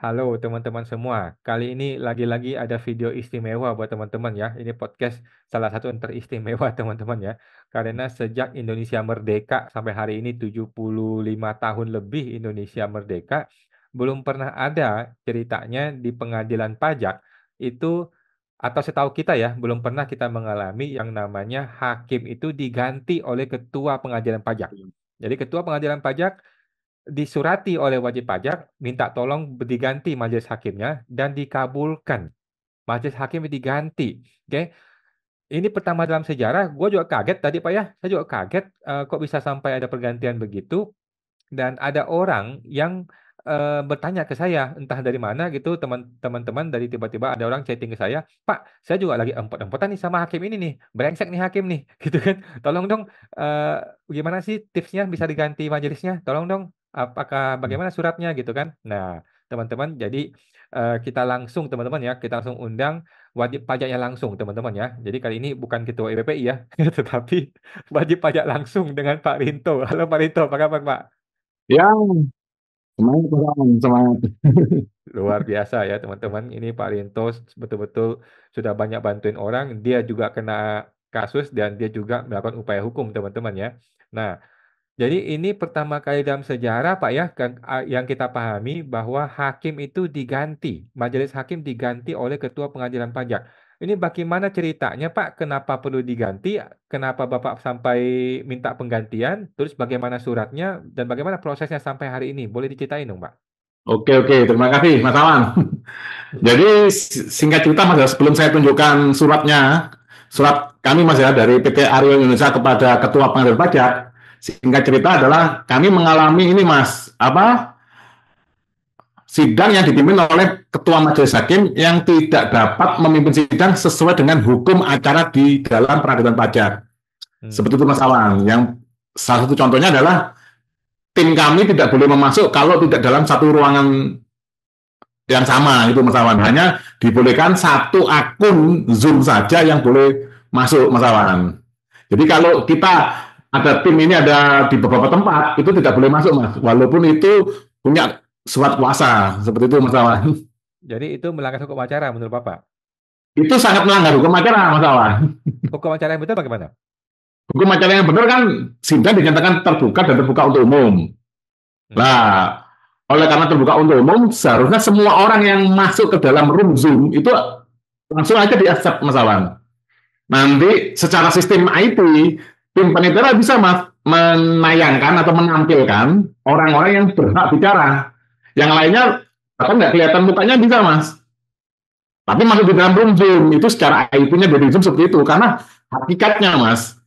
Halo teman-teman semua. Kali ini lagi-lagi ada video istimewa buat teman-teman ya. Ini podcast salah satu yang teristimewa teman-teman ya. Karena sejak Indonesia merdeka sampai hari ini 75 tahun lebih Indonesia merdeka, belum pernah ada ceritanya di pengadilan pajak itu atau setahu kita ya, belum pernah kita mengalami yang namanya hakim itu diganti oleh ketua pengadilan pajak. Jadi ketua pengadilan pajak disurati oleh wajib pajak minta tolong diganti majelis hakimnya dan dikabulkan. Majelis hakim diganti. Oke. Ini pertama dalam sejarah, gue juga kaget tadi Pak ya. Saya juga kaget kok bisa sampai ada pergantian begitu dan ada orang yang bertanya ke saya entah dari mana gitu teman-teman dari tiba-tiba ada orang chatting ke saya, Pak, saya juga lagi empot-empotan nih sama hakim ini nih, brengsek nih hakim nih, gitu kan. Tolong dong, eh, gimana sih tipsnya bisa diganti majelisnya? Tolong dong, apakah bagaimana suratnya gitu kan? Nah, teman-teman, jadi kita langsung teman-teman ya, kita langsung undang wajib pajaknya langsung teman-teman ya. Jadi kali ini bukan ketua EPPI ya, tetapi wajib pajak langsung dengan Pak Rinto. Halo Pak Rinto, apa kabar Pak? Ya, semangat, Bang. Semangat. Luar biasa ya teman-teman. Ini Pak Rinto betul-betul sudah banyak bantuin orang. Dia juga kena kasus dan dia juga melakukan upaya hukum teman-teman ya. Nah, jadi ini pertama kali dalam sejarah Pak ya yang kita pahami bahwa hakim itu diganti. Majelis hakim diganti oleh ketua pengadilan pajak. Ini bagaimana ceritanya Pak? Kenapa perlu diganti? Kenapa Bapak sampai minta penggantian? Terus bagaimana suratnya? Dan bagaimana prosesnya sampai hari ini? Boleh diceritain dong Pak? Oke, terima kasih, Mas Awan. Jadi, singkat cerita, Mas, sebelum saya tunjukkan suratnya, surat kami, Mas, ya, dari PT Aryo Indonesia kepada Ketua Pengadilan Pajak, singkat cerita adalah kami mengalami ini, Mas, sidang yang dipimpin oleh Ketua Majelis Hakim yang tidak dapat memimpin sidang sesuai dengan hukum acara di dalam peradilan pajak. Hmm. Seperti itu, Mas Awan. Yang salah satu contohnya adalah tim kami tidak boleh memasuk kalau tidak dalam satu ruangan yang sama itu Mas Awan. Hanya dibolehkan satu akun Zoom saja yang boleh masuk Mas Awan. Jadi kalau kita ada tim ini ada di beberapa tempat itu tidak boleh masuk Mas. Walaupun itu punya surat kuasa seperti itu Mas Awan. Jadi itu melanggar hukum acara menurut Bapak. Itu sangat melanggar hukum acara Mas Awan. Hukum acara yang betul bagaimana? Hukum acara yang benar kan sidang dinyatakan terbuka dan terbuka untuk umum. Hmm. Nah, oleh karena terbuka untuk umum, seharusnya semua orang yang masuk ke dalam room Zoom itu langsung aja di accept Mas Awan. Nanti secara sistem IT, tim panitia bisa Mas menayangkan atau menampilkan orang-orang yang berhak bicara. Yang lainnya bahkan nggak kelihatan mukanya bisa Mas. Tapi masuk di dalam room Zoom itu secara IT-nya dari Zoom seperti itu. Karena hakikatnya Mas,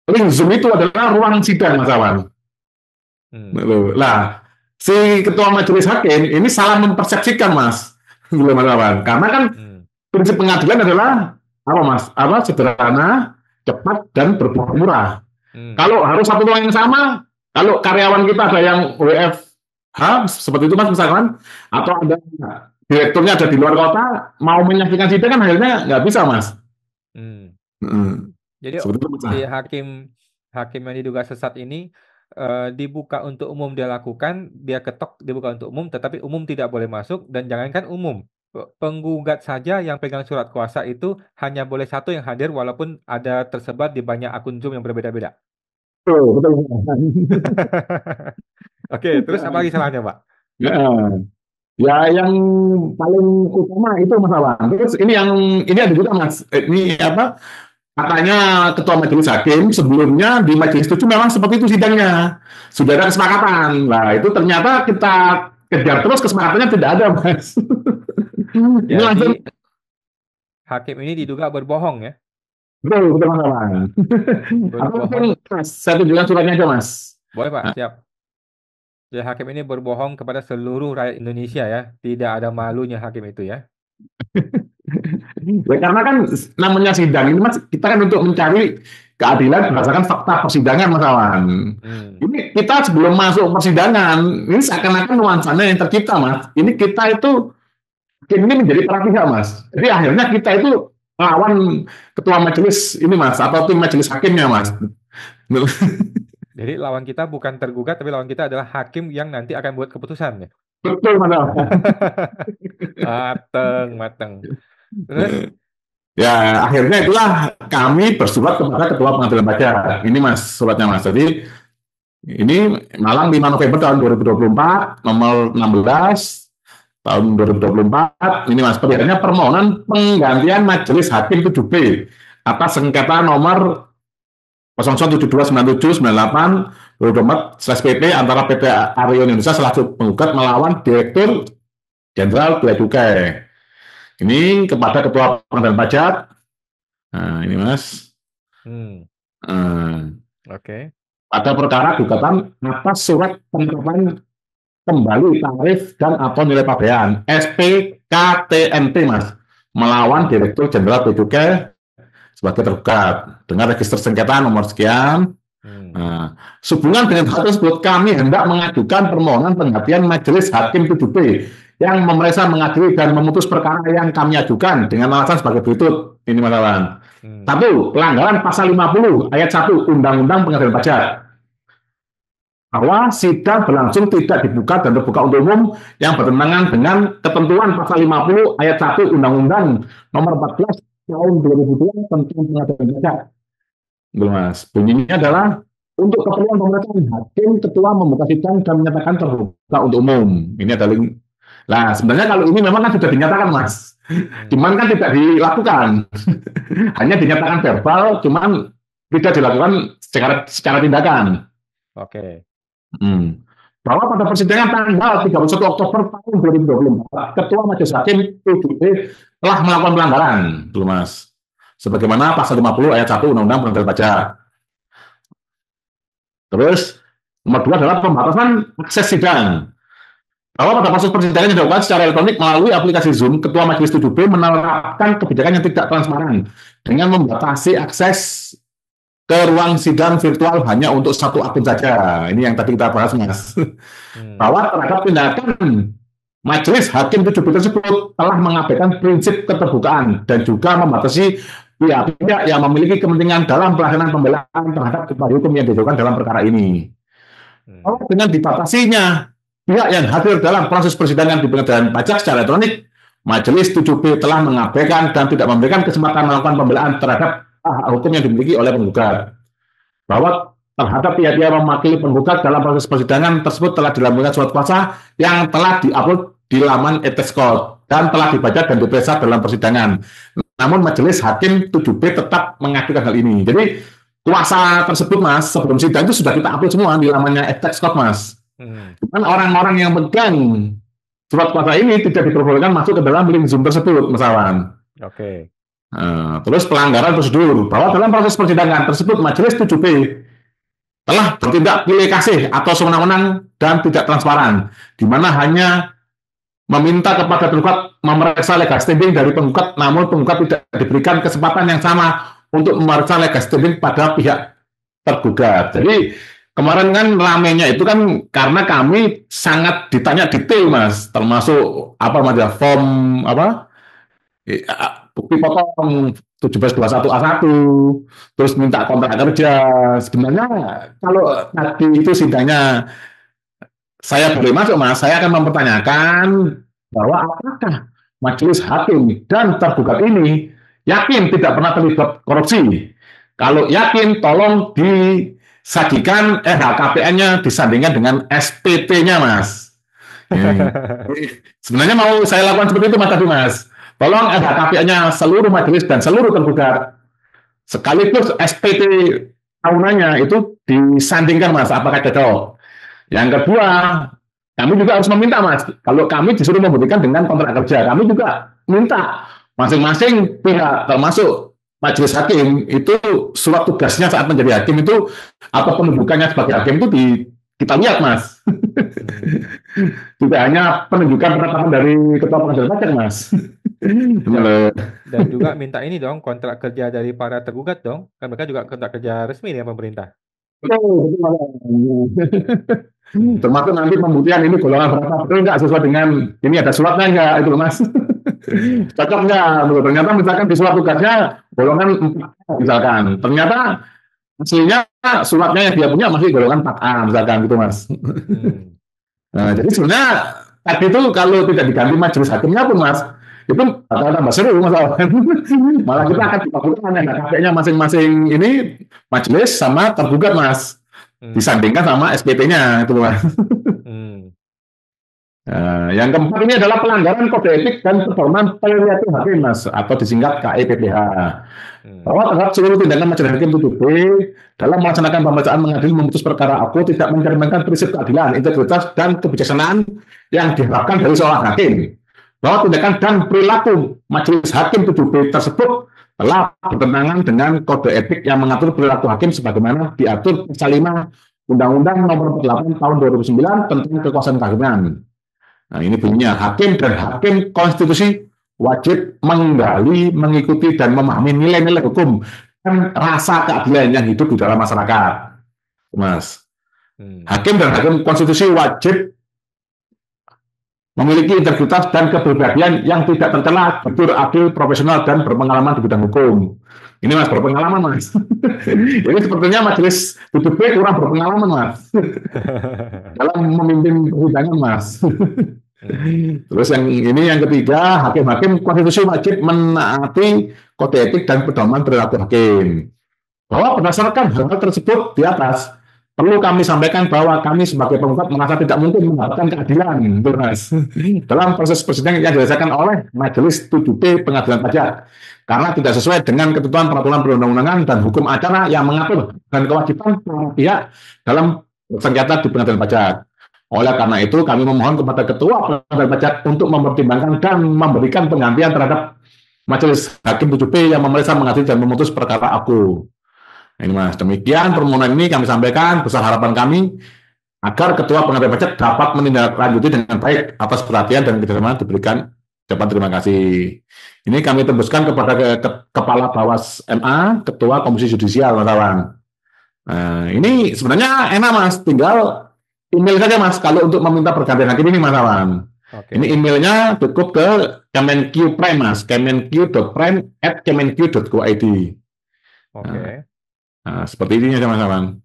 link Zoom itu adalah ruang sidang Mas Awan. Hmm. Lah, si ketua majelis hakim ini salah mempersepsikan Mas. Belum Mas Awan. Karena kan Hmm. prinsip pengadilan adalah apa Mas? Apa sederhana, cepat dan berbuat murah. Hmm. Kalau harus satu ruang yang sama, kalau karyawan kita ada yang WFH seperti itu Mas misalkan, atau ada direkturnya ada di luar kota, mau menyaksikan sidang kan akhirnya nggak bisa Mas. Hmm. Hmm. Jadi Seperti itu Mas. si hakim hakim yang diduga sesat ini dibuka untuk umum dia lakukan, dia ketok dibuka untuk umum, tetapi umum tidak boleh masuk dan jangankan umum, penggugat saja yang pegang surat kuasa itu hanya boleh satu yang hadir walaupun ada tersebar di banyak akun Zoom yang berbeda-beda. Betul, betul. Oke, terus apa lagi salahnya, Pak? Ya, ya, yang paling utama itu Mas Awan. Terus ini ada juga Mas. Ini apa? Katanya ketua majelis hakim sebelumnya di majelis 7 memang seperti itu sidangnya. Sudah ada kesepakatan. Nah, itu ternyata kita kejar terus kesepakatannya tidak ada, Mas. Ini langsung Jadi hakim ini diduga berbohong ya, betul, betul Mas Awan. Aku langsung berbohong. Mas, saya tunjukkan suratnya aja, Mas. Boleh, Pak, Nah, siap. Jadi hakim ini berbohong kepada seluruh rakyat Indonesia ya. Tidak ada malunya hakim itu ya. ya, karena kan namanya sidang ini Mas, kita kan untuk mencari keadilan berdasarkan fakta persidangan Mas Awan. Hmm. Ini kita sebelum masuk persidangan, ini seakan-akan nuansanya yang tercipta Mas. Ini kita itu ini menjadi para pihak Mas. Jadi akhirnya kita itu lawan ketua majelis ini Mas, atau tim majelis hakimnya Mas. Jadi lawan kita bukan tergugat, tapi lawan kita adalah hakim yang nanti akan buat keputusan ya. Betul, Mas. Mateng, mateng. Terus? Ya, akhirnya itulah kami bersurat kepada Ketua Pengadilan Pajak. Ini Mas, suratnya Mas. Jadi, ini Malang 5 November tahun 2024, nomor 16 tahun 2024. Ini Mas, pilihannya permohonan penggantian Majelis Hakim 7B atas sengketa nomor 0179798/2024/PP antara PT Arion Indonesia selaku penggugat melawan Direktur Jenderal Bea Cukai. Ini kepada Ketua Pengadilan Pajak. Nah, ini Mas. Hmm, Eh, oke. Pada perkara gugatan atas surat penetapan kembali tarif dan atau nilai pabean SPKTNT Mas melawan Direktur Jenderal Bea Cukai sebagai tergugat dengan register sengketa nomor sekian. Hmm, Nah, sehubungan dengan hal tersebut, kami hendak mengajukan permohonan penggantian Majelis Hakim 7B yang memeriksa, mengadili, dan memutus perkara yang kami ajukan dengan alasan sebagai berikut. Ini masalah. hmm, Satu, pelanggaran pasal 50 ayat 1 Undang-Undang Pengadilan Pajak. Bahwa sidang berlangsung tidak dibuka dan terbuka untuk umum yang bertentangan dengan ketentuan pasal 50 ayat 1 Undang-Undang nomor 14 tahun 2002 tentang pengadilan pajak. Belum Mas. Bunyinya adalah untuk keperluan pemeriksaan hakim ketua membuka sidang dan menyatakan terbuka untuk umum. Ini ada link. Nah, sebenarnya kalau ini memang kan sudah dinyatakan, Mas. hmm. Cuman kan tidak dilakukan. Hanya dinyatakan verbal, cuman tidak dilakukan secara tindakan. Oke. Hmm. Bahwa pada persidangan tanggal 31 Oktober tahun 2024, Ketua Majelis Hakim PJB telah melakukan pelanggaran, belum Mas. Sebagaimana pasal 50 ayat 1 Undang-Undang Pengadilan Pajak. Terus, nomor dua adalah pembatasan akses sidang. Bahwa pada proses persidangan yang dilakukan secara elektronik melalui aplikasi Zoom, Ketua Majelis 7B menerapkan kebijakan yang tidak transparan dengan membatasi akses ke ruang sidang virtual hanya untuk satu akun saja. Ini yang tadi kita bahas, Mas. Hmm, Bahwa terhadap tindakan Majelis Hakim 7B tersebut telah mengabaikan prinsip keterbukaan dan juga membatasi pihak-pihak yang memiliki kepentingan dalam pelaksanaan pembelaan terhadap upaya hukum yang diajukan dalam perkara ini. hmm, Dengan dibatasinya pihak yang hadir dalam proses persidangan di pengadilan pajak secara elektronik, Majelis 7B telah mengabaikan dan tidak memberikan kesempatan melakukan pembelaan terhadap hak hukum yang dimiliki oleh penggugat. Bahwa terhadap pihak-pihak yang mewakili penggugat dalam proses persidangan tersebut telah dilampirkan surat kuasa yang telah diupload di laman Etexcode dan telah dibaca dan diperiksa dalam persidangan. Namun Majelis Hakim 7B tetap mengajukan hal ini. Jadi kuasa tersebut Mas sebelum sidang itu sudah kita upload semua di lamannya Etexcode Mas. hmm. Cuman orang-orang yang pegang surat kuasa ini tidak diperbolehkan masuk ke dalam link Zoom tersebut, Mas Awan. Oke. Terus pelanggaran prosedur bahwa dalam proses persidangan tersebut Majelis 7B telah bertindak pilih kasih atau sewenang-wenang dan tidak transparan, di mana hanya meminta kepada tergugat memeriksa legal standing dari penggugat, namun penggugat tidak diberikan kesempatan yang sama untuk memeriksa legal standing pada pihak tergugat. Jadi kemarin kan ramenya itu kan karena kami sangat ditanya detail Mas, termasuk apa Mas form apa bukti potong 1721A1, terus minta kontrak kerja. Sebenarnya kalau tadi itu sidangnya saya boleh masuk Mas, saya akan mempertanyakan bahwa apakah majelis hakim dan tergugat ini yakin tidak pernah terlibat korupsi. Kalau yakin, tolong disajikan LHKPN-nya disandingkan dengan SPT-nya, Mas. Sebenarnya mau saya lakukan seperti itu, Mas, tadi, Mas. Tolong LHKPN-nya seluruh majelis dan seluruh tergugat. Sekaligus SPT tahunannya itu disandingkan, Mas, apakah cocok. Yang kedua, kami juga harus meminta, Mas. Kalau kami disuruh membuktikan dengan kontrak kerja, kami juga minta masing-masing pihak, termasuk majelis hakim, itu surat tugasnya saat menjadi hakim itu atau penunjukannya sebagai hakim itu kita lihat, Mas. Hmm. Tidak hanya penunjukan penetapan dari ketua pengadilan pajak, Mas. Dan, dan juga minta ini dong, kontrak kerja dari para tergugat dong. Kan mereka juga kontrak kerja resmi dengan pemerintah. Hmm. Termasuk nanti pembuktian ini golongan berapa betul nggak sesuai dengan ini ada suratnya nggak itu Mas. Hmm. Cocok nggak? Ternyata misalkan di surat tugasnya golongan 4A misalkan. Ternyata aslinya suratnya yang dia punya masih golongan 4A misalkan gitu Mas. Hmm. Nah, jadi sebenarnya tadi itu kalau tidak diganti majelis hakimnya pun Mas, itu bakal tambah seru masalah. Malah kita akan dilakukan kakeknya masing-masing ini majelis sama tergugat Mas, Hmm. disandingkan sama SPT-nya itu Mas. Hmm. Nah, yang keempat ini adalah pelanggaran kode etik dan pedoman perilaku hakim Mas, atau disingkat KEPPH. Hmm. Bahwa terhadap seluruh tindakan majelis hakim 7B dalam melaksanakan pembacaan mengadil memutus perkara aku tidak mencerminkan prinsip keadilan, integritas, dan kebijaksanaan yang diharapkan dari seorang hakim. Bahwa tindakan dan perilaku majelis hakim 7B tersebut telah bertentangan dengan kode etik yang mengatur perilaku hakim sebagaimana diatur pasal 5 Undang-Undang Nomor 8 Tahun 2009 tentang kekuasaan kehakiman. Nah, ini bunyinya hakim dan hakim konstitusi wajib menggali, mengikuti, dan memahami nilai-nilai hukum dan rasa keadilan yang hidup di dalam masyarakat. Mas, Hmm. hakim dan hakim konstitusi wajib memiliki integritas dan kepribadian yang tidak tercela, jujur, adil, profesional, dan berpengalaman di bidang hukum. Ini Mas, berpengalaman Mas. Ini sepertinya majelis BPB kurang berpengalaman Mas dalam memimpin persidangan Mas. Hmm. Terus yang ini yang ketiga, hakim-hakim konstitusi wajib menaati kode etik dan pedoman perilaku hakim. Bahwa berdasarkan hal tersebut di atas, perlu kami sampaikan bahwa kami sebagai penggugat merasa tidak mungkin mendapatkan keadilan, Mas, dalam proses persidangan yang dirasakan oleh Majelis 7B Pengadilan Pajak, karena tidak sesuai dengan ketentuan peraturan perundang-undangan dan hukum acara yang mengatur dan kewajiban pihak dalam sengketa di Pengadilan Pajak. Oleh karena itu, kami memohon kepada Ketua Pengadilan Pajak untuk mempertimbangkan dan memberikan penggantian terhadap Majelis Hakim 7B yang memeriksa, mengadili, dan memutus perkara aku. Nah, ini Mas, demikian permohonan ini kami sampaikan, besar harapan kami agar Ketua Pengadilan Pajak dapat menindaklanjuti dengan baik atas perhatian dan kerjasama diberikan. Dapat terima kasih. Ini kami tembuskan kepada Kepala Bawas MA, Ketua Komisi Yudisial, kawan. Nah, ini sebenarnya enak Mas, tinggal email saja Mas kalau untuk meminta pergantian hakim ini Mas Awan. Ini Oke. emailnya cukup ke Kemenq Prime Mas, kemenq.prime@kemenq.go.id. Nah, Oke. nah, seperti ini ya Mas Awan.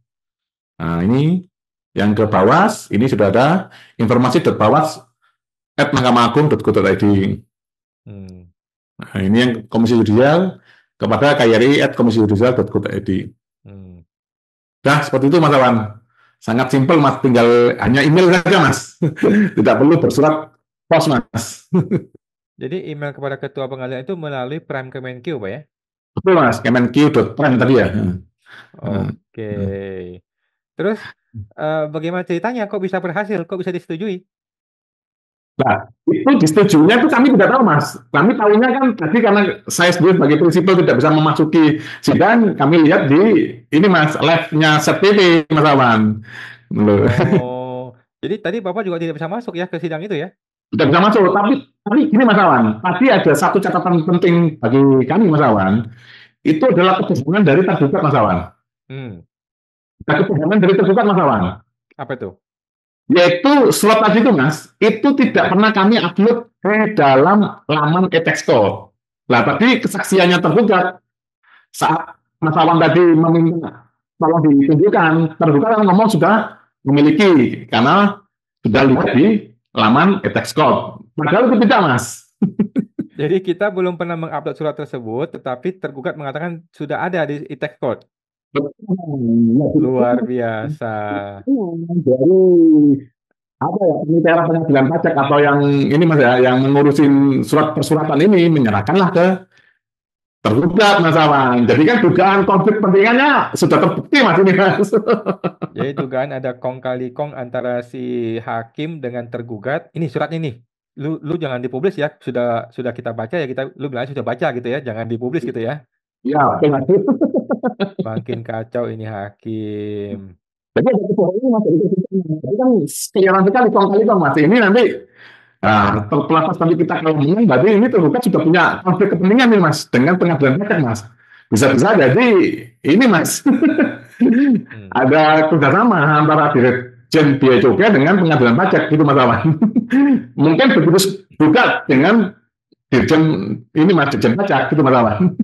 Nah, ini yang ke Bawas, ini sudah ada informasi.bawas@mahkamah-agung.go.id. Hmm. Nah, ini yang Komisi Yudisial kepada kjri@komisiyudisial.go.id. Hmm. Nah, seperti itu Mas Awan. Sangat simpel Mas, tinggal hanya email saja Mas. Tidak perlu bersurat pos Mas. Jadi email kepada ketua pengadilan itu melalui Prime Kemenq, Pak ya? Betul Mas, kemenq.prime tadi ya. Oke. Terus bagaimana ceritanya? Kok bisa berhasil? Kok bisa disetujui? Nah, itu disetujuinya itu kami tidak tahu Mas. Kami tahunya kan tadi karena saya sendiri sebagai prinsipal tidak bisa memasuki sidang, kami lihat di ini Mas, live-nya Set TV Mas Awan. Loh. Oh, jadi tadi Bapak juga tidak bisa masuk ya ke sidang itu ya? Tidak bisa masuk, tapi gini Mas Awan, tadi ada satu catatan penting bagi kami Mas Awan, itu adalah kebohongan dari tergugat Mas Awan. Hmm. Nah, kebohongan dari tergugat Mas Awan, Apa itu? yaitu slot tadi itu Mas, itu tidak pernah kami upload ke dalam laman e-textcode. Nah, tadi kesaksiannya tergugat saat Mas Awan tadi meminta tolong ditunjukkan, tergugat kan ngomong sudah memiliki karena sudah lihat di laman e-textcode. Padahal itu tidak Mas. Jadi kita belum pernah mengupload surat tersebut, tetapi tergugat mengatakan sudah ada di e-tax code. Luar biasa. Dari apa ya penyelenggara pengadilan pajak atau yang ini Mas ya yang mengurusin surat persuratan ini menyerahkanlah ke tergugat Mas Awan. Jadi kan dugaan konflik kepentingannya sudah terbukti Mas ini Mas. Jadi dugaan ada kong kali kong antara si hakim dengan tergugat. Ini suratnya nih. Lu jangan dipublis ya. Sudah kita baca ya kita. Lu bilang sudah baca gitu ya. Jangan dipublis gitu ya. Ya, betul Mas. Makin kacau ini hakim. Jadi ada kebohongan Mas. Jadi kan kelihatan sekali kong kali kong Mas. Ini nanti terlepas nanti kita kalau ngomong, berarti ini tergugat sudah punya konflik kepentingan nih Mas dengan pengadilan pajak Mas. Bisa-bisa jadi ini Mas Hmm. ada kerjasama antara Dirjen Bea Cukai dengan pengadilan pajak gitu Mas Awan. Mungkin begitu juga dengan Dirjen ini Mas Dirjen Pajak gitu Mas Awan.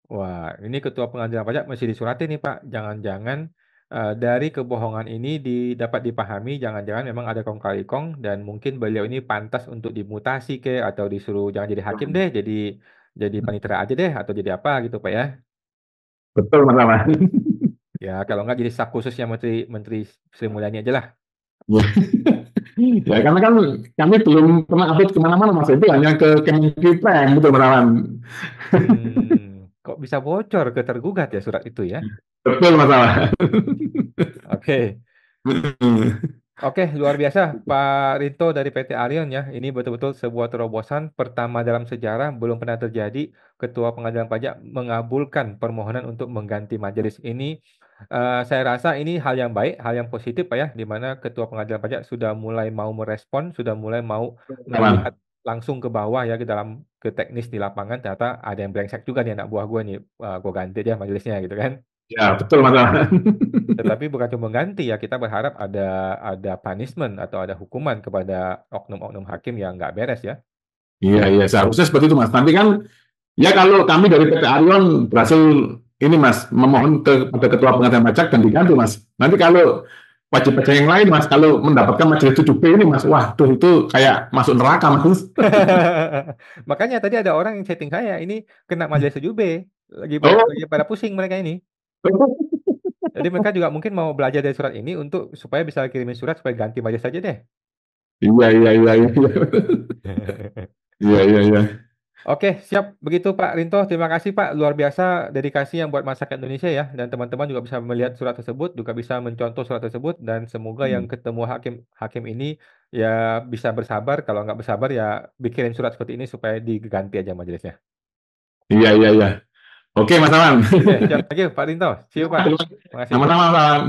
Wah, ini ketua pengadilan pajak masih disurati nih Pak. Jangan-jangan Dari kebohongan ini dapat dipahami jangan-jangan memang ada kong kali kong dan mungkin beliau ini pantas untuk dimutasi ke atau disuruh jangan jadi hakim deh, jadi panitera aja deh atau jadi apa gitu Pak ya. Betul Mas Awan. Ya kalau nggak jadi staf khususnya Menteri Menteri Sri Mulyani aja lah. Ya. Ya, karena kan kami belum pernah update kemana-mana Mas, itu hanya ke Kemenkipan, betul Mas Awan. Kok bisa bocor ke tergugat ya surat itu ya? Betul Mas Awan. Oke. Oke, luar biasa Pak Rinto dari PT Arion ya. Ini betul-betul sebuah terobosan pertama dalam sejarah, belum pernah terjadi Ketua Pengadilan Pajak mengabulkan permohonan untuk mengganti majelis ini. Saya rasa ini hal yang baik, hal yang positif Pak ya, di mana Ketua Pengadilan Pajak sudah mulai mau merespon, sudah mulai mau melihat Awan. langsung ke bawah ya ke teknis di lapangan. Ternyata ada yang brengsek juga nih anak buah gue nih, gue ganti aja majelisnya gitu kan. Ya, betul Mas Awan. Tetapi bukan cuma ganti ya, kita berharap ada punishment atau ada hukuman kepada oknum-oknum hakim yang nggak beres ya. Iya, iya, seharusnya seperti itu Mas. Nanti kan, ya kalau kami dari PT Arion berhasil ini Mas, memohon kepada Ketua Pengadilan Pajak dan diganti Mas. Nanti kalau wajib pajak yang lain Mas, kalau mendapatkan majelis 7B ini Mas, waduh itu kayak masuk neraka Mas. Makanya tadi ada orang yang chatting saya, ini kena majelis 7B, Oh, lagi pada pusing mereka ini. Jadi mereka juga mungkin mau belajar dari surat ini untuk supaya bisa kirimin surat supaya ganti majelis saja deh. iya, iya, iya, iya, iya, iya, iya. Oke, siap begitu Pak Rinto. Terima kasih Pak, luar biasa dedikasi yang buat masyarakat Indonesia ya. Dan teman-teman juga bisa melihat surat tersebut, juga bisa mencontoh surat tersebut. Dan semoga yang ketemu hakim hakim ini ya bisa bersabar. Kalau nggak bersabar ya bikinin surat seperti ini supaya diganti aja majelisnya. Iya, iya, iya. Oke Mas Aman. Oke, siap. Thank you Pak Rinto. See you Pak. Terima kasih. Sama-sama Mas Aman.